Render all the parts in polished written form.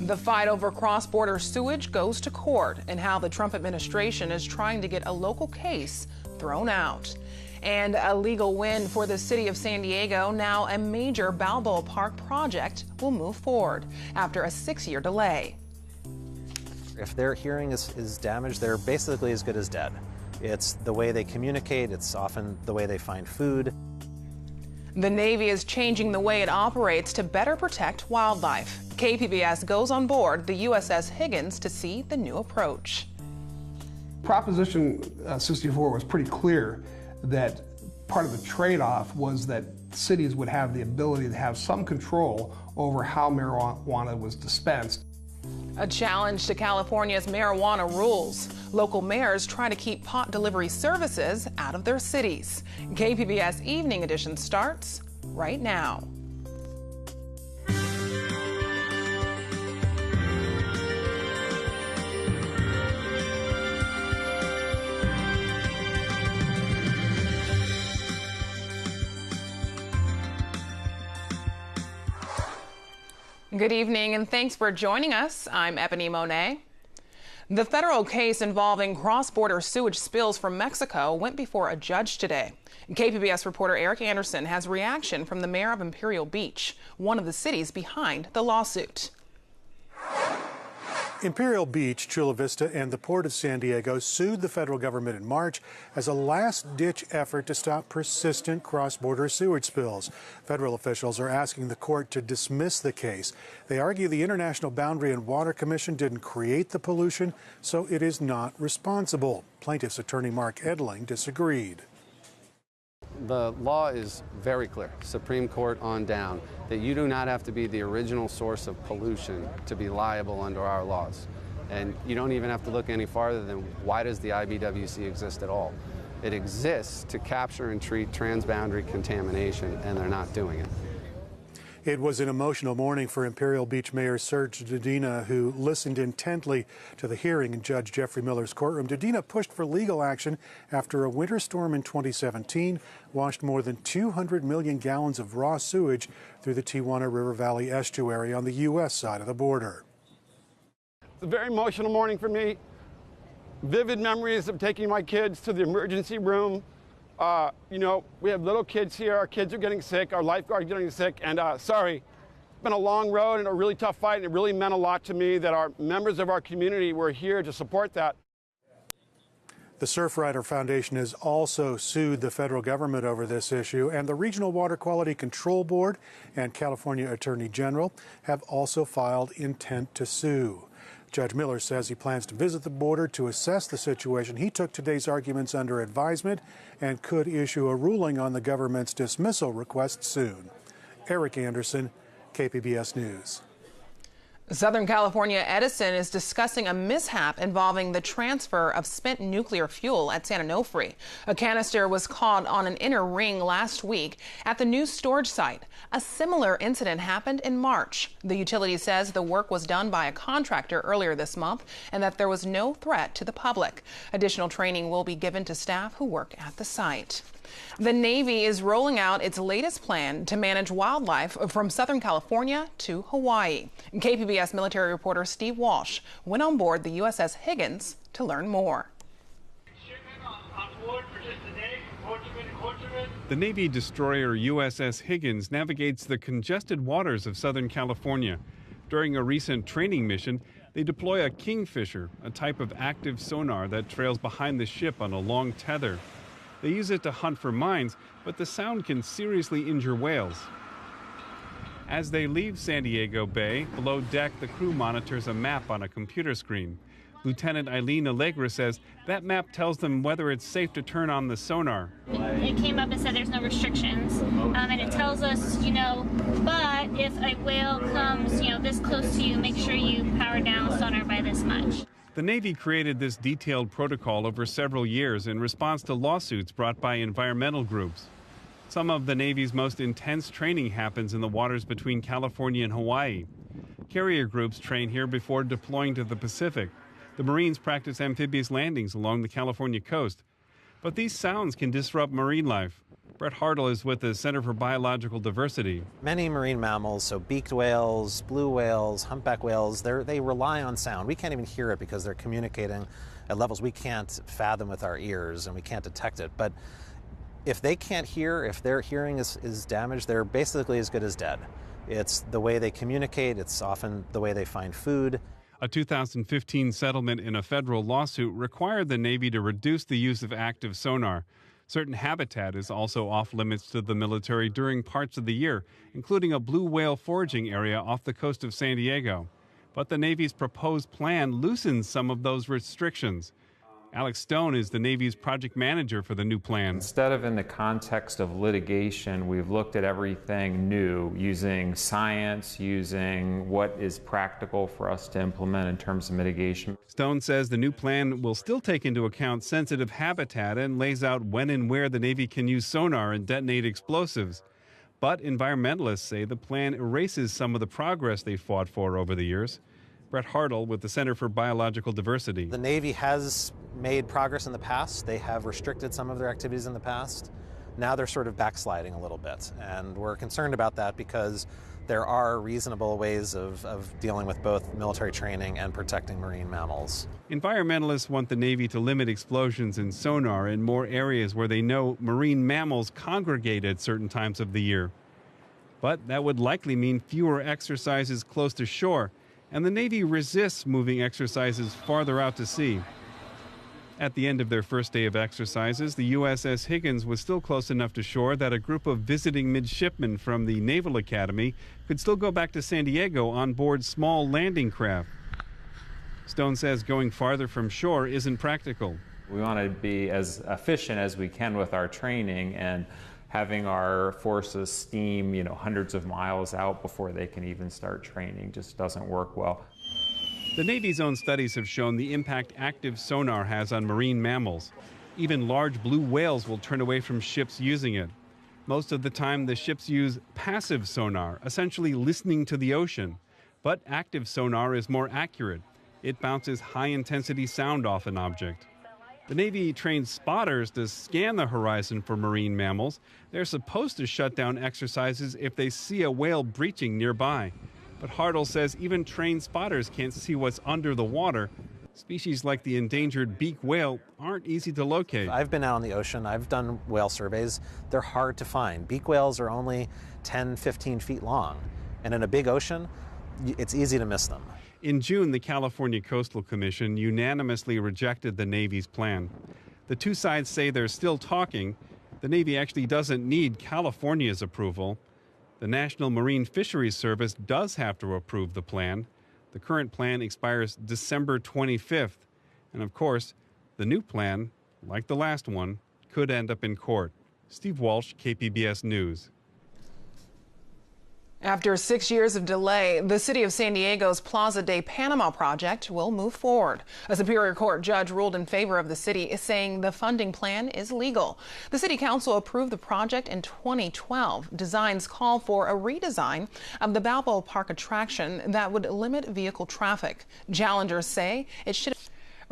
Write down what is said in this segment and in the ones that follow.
The fight over cross-border sewage goes to court, and how the Trump administration is trying to get a local case thrown out. And a legal win for the city of San Diego. Now a major Balboa Park project will move forward after a 6-year delay. If their hearing is damaged, they're basically as good as dead. It's the way they communicate, it's often the way they find food. The Navy is changing the way it operates to better protect wildlife. KPBS goes on board the USS Higgins to see the new approach. Proposition 64 was pretty clear that part of the trade-off was that cities would have the ability to have some control over how marijuana was dispensed. A challenge to California's marijuana rules. Local mayors try to keep pot delivery services out of their cities. KPBS Evening Edition starts right now. Good evening, and thanks for joining us. I'm Ebone Monet. The federal case involving cross-border sewage spills from Mexico went before a judge today. KPBS reporter Eric Anderson has reaction from the mayor of Imperial Beach, one of the cities behind the lawsuit. Imperial Beach, Chula Vista, and the Port of San Diego sued the federal government in March as a last-ditch effort to stop persistent cross-border sewage spills. Federal officials are asking the court to dismiss the case. They argue the International Boundary and Water Commission didn't create the pollution, so it is not responsible. Plaintiff's attorney Mark Edling disagreed. The law is very clear, Supreme Court on down, that you do not have to be the original source of pollution to be liable under our laws. And you don't even have to look any farther than why does the IBWC exist at all? It exists to capture and treat transboundary contamination, and they're not doing it. It was an emotional morning for Imperial Beach Mayor Serge Dedina, who listened intently to the hearing in Judge Jeffrey Miller's courtroom. Dedina pushed for legal action after a winter storm in 2017 washed more than 200 million gallons of raw sewage through the Tijuana River Valley estuary on the U.S. side of the border. It's a very emotional morning for me. Vivid memories of taking my kids to the emergency room. We have little kids here. Our kids are getting sick. Our lifeguards are getting sick. And sorry, it's been a long road and a really tough fight. And it really meant a lot to me that our members of our community were here to support that. The Surfrider Foundation has also sued the federal government over this issue, and the Regional Water Quality Control Board and California Attorney General have also filed intent to sue. Judge Miller says he plans to visit the border to assess the situation. He took today's arguments under advisement and could issue a ruling on the government's dismissal request soon. Eric Anderson, KPBS News. Southern California Edison is discussing a mishap involving the transfer of spent nuclear fuel at San Onofre. A canister was caught on an inner ring last week at the new storage site. A similar incident happened in March. The utility says the work was done by a contractor earlier this month and that there was no threat to the public. Additional training will be given to staff who work at the site. The Navy is rolling out its latest plan to manage wildlife from Southern California to Hawaii. KPBS military reporter Steve Walsh went on board the USS Higgins to learn more. The Navy destroyer USS Higgins navigates the congested waters of Southern California. During a recent training mission, they deploy a Kingfisher, a type of active sonar that trails behind the ship on a long tether. They use it to hunt for mines, but the sound can seriously injure whales. As they leave San Diego Bay, below deck, the crew monitors a map on a computer screen. Lieutenant Eileen Allegra says that map tells them whether it's safe to turn on the sonar. It came up and said there's no restrictions, and it tells us, but if a whale comes, this close to you, make sure you power down sonar by this much. The Navy created this detailed protocol over several years in response to lawsuits brought by environmental groups. Some of the Navy's most intense training happens in the waters between California and Hawaii. Carrier groups train here before deploying to the Pacific. The Marines practice amphibious landings along the California coast. But these sounds can disrupt marine life. Brett Hartle is with the Center for Biological Diversity. Many marine mammals, so beaked whales, blue whales, humpback whales, they rely on sound. We can't even hear it because they're communicating at levels we can't fathom with our ears and we can't detect it. But if they can't hear, if their hearing is damaged, they're basically as good as dead. It's the way they communicate, it's often the way they find food. A 2015 settlement in a federal lawsuit required the Navy to reduce the use of active sonar. Certain habitat is also off limits to the military during parts of the year, including a blue whale foraging area off the coast of San Diego. But the Navy's proposed plan loosens some of those restrictions. Alex Stone is the Navy's project manager for the new plan. Instead of in the context of litigation, we've looked at everything new, using science, using what is practical for us to implement in terms of mitigation. Stone says the new plan will still take into account sensitive habitat and lays out when and where the Navy can use sonar and detonate explosives. But environmentalists say the plan erases some of the progress they fought for over the years. Brett Hartle with the Center for Biological Diversity. The Navy has made progress in the past. They have restricted some of their activities in the past. Now they're sort of backsliding a little bit, and we're concerned about that because there are reasonable ways of dealing with both military training and protecting marine mammals. Environmentalists want the Navy to limit explosions in sonar in more areas where they know marine mammals congregate at certain times of the year. But that would likely mean fewer exercises close to shore, and the Navy resists moving exercises farther out to sea. At the end of their first day of exercises, the USS Higgins was still close enough to shore that a group of visiting midshipmen from the Naval Academy could still go back to San Diego on board small landing craft. Stone says going farther from shore isn't practical. We want to be as efficient as we can with our training, and having our forces steam, hundreds of miles out before they can even start training just doesn't work well. The Navy's own studies have shown the impact active sonar has on marine mammals. Even large blue whales will turn away from ships using it. Most of the time, the ships use passive sonar, essentially listening to the ocean. But active sonar is more accurate. It bounces high-intensity sound off an object. The Navy trains spotters to scan the horizon for marine mammals. They're supposed to shut down exercises if they see a whale breaching nearby. But Hartle says even trained spotters can't see what's under the water. Species like the endangered beak whale aren't easy to locate. I've been out in the ocean. I've done whale surveys. They're hard to find. Beak whales are only 10, 15 feet long. And in a big ocean, it's easy to miss them. In June, the California Coastal Commission unanimously rejected the Navy's plan. The two sides say they're still talking. The Navy actually doesn't need California's approval. The National Marine Fisheries Service does have to approve the plan. The current plan expires December 25th. And of course, the new plan, like the last one, could end up in court. Steve Walsh, KPBS News. After 6 years of delay, the city of San Diego's Plaza de Panama project will move forward. A Superior Court judge ruled in favor of the city, saying the funding plan is legal. The city council approved the project in 2012. Designs call for a redesign of the Balboa Park attraction that would limit vehicle traffic. Challengers say it should.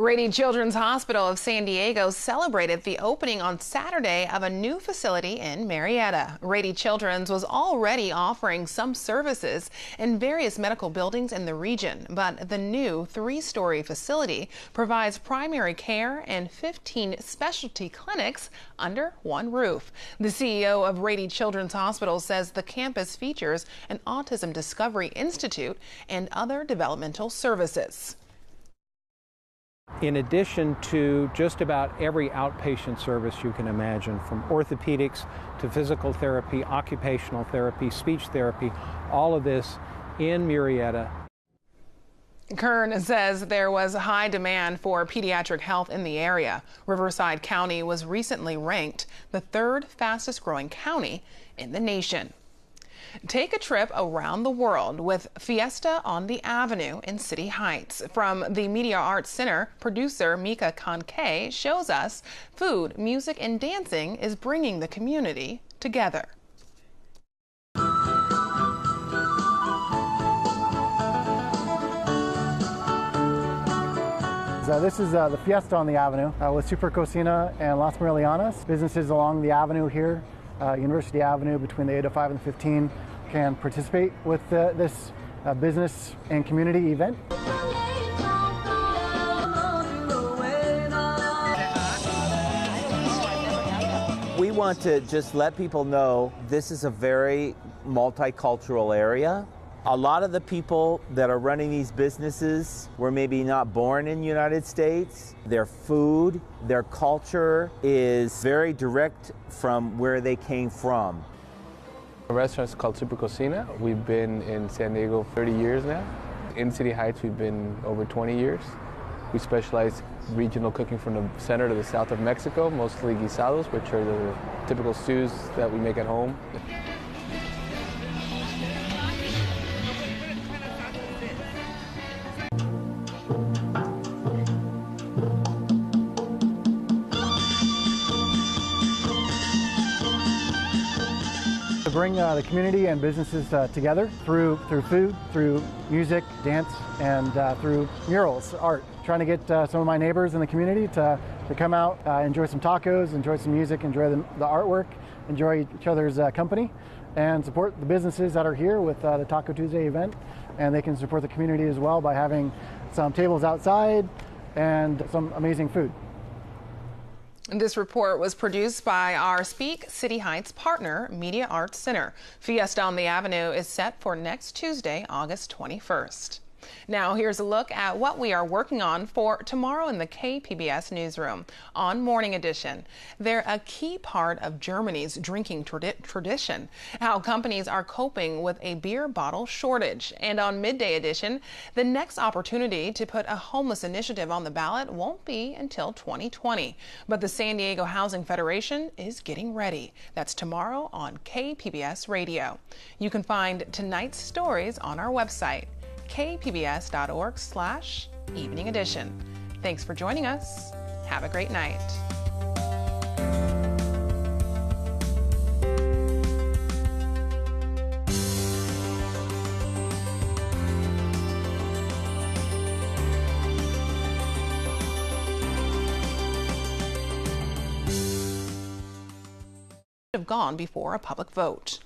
Rady Children's Hospital of San Diego celebrated the opening on Saturday of a new facility in Marietta. Rady Children's was already offering some services in various medical buildings in the region, but the new 3-story facility provides primary care and 15 specialty clinics under one roof. The CEO of Rady Children's Hospital says the campus features an Autism Discovery Institute and other developmental services. In addition to just about every outpatient service you can imagine, from orthopedics to physical therapy, occupational therapy, speech therapy, all of this in Marietta. Kern says there was high demand for pediatric health in the area. Riverside County was recently ranked the 3rd fastest growing county in the nation. Take a trip around the world with Fiesta on the Avenue in City Heights. From the Media Arts Center, producer Mika Conke shows us food, music, and dancing is bringing the community together. This is the Fiesta on the Avenue with Super Cocina and Las Marielianas. Businesses along the avenue here University Avenue between the 805 and the 15 can participate with this business and community event. We want to just let people know this is a very multicultural area. A lot of the people that are running these businesses were maybe not born in the United States. Their food, their culture is very direct from where they came from. The restaurant is called Super Cocina. We've been in San Diego 30 years now. In City Heights, we've been over 20 years. We specialize regional cooking from the center to the south of Mexico, mostly guisados, which are the typical stews that we make at home. To bring the community and businesses together through food, through music, dance, and through murals, art. Trying to get some of my neighbors in the community to come out, enjoy some tacos, enjoy some music, enjoy the artwork, enjoy each other's company, and support the businesses that are here with the Taco Tuesday event. And they can support the community as well by having some tables outside and some amazing food. This report was produced by our Speak City Heights partner, Media Arts Center. Fiesta on the Avenue is set for next Tuesday, August 21st. Now here's a look at what we are working on for tomorrow in the KPBS newsroom. On Morning Edition, they're a key part of Germany's drinking tradition, how companies are coping with a beer bottle shortage. And on Midday Edition, the next opportunity to put a homeless initiative on the ballot won't be until 2020. But the San Diego Housing Federation is getting ready. That's tomorrow on KPBS Radio. You can find tonight's stories on our website, kpbs.org/evening edition. Thanks for joining us. Have a great night. Have gone before a public vote.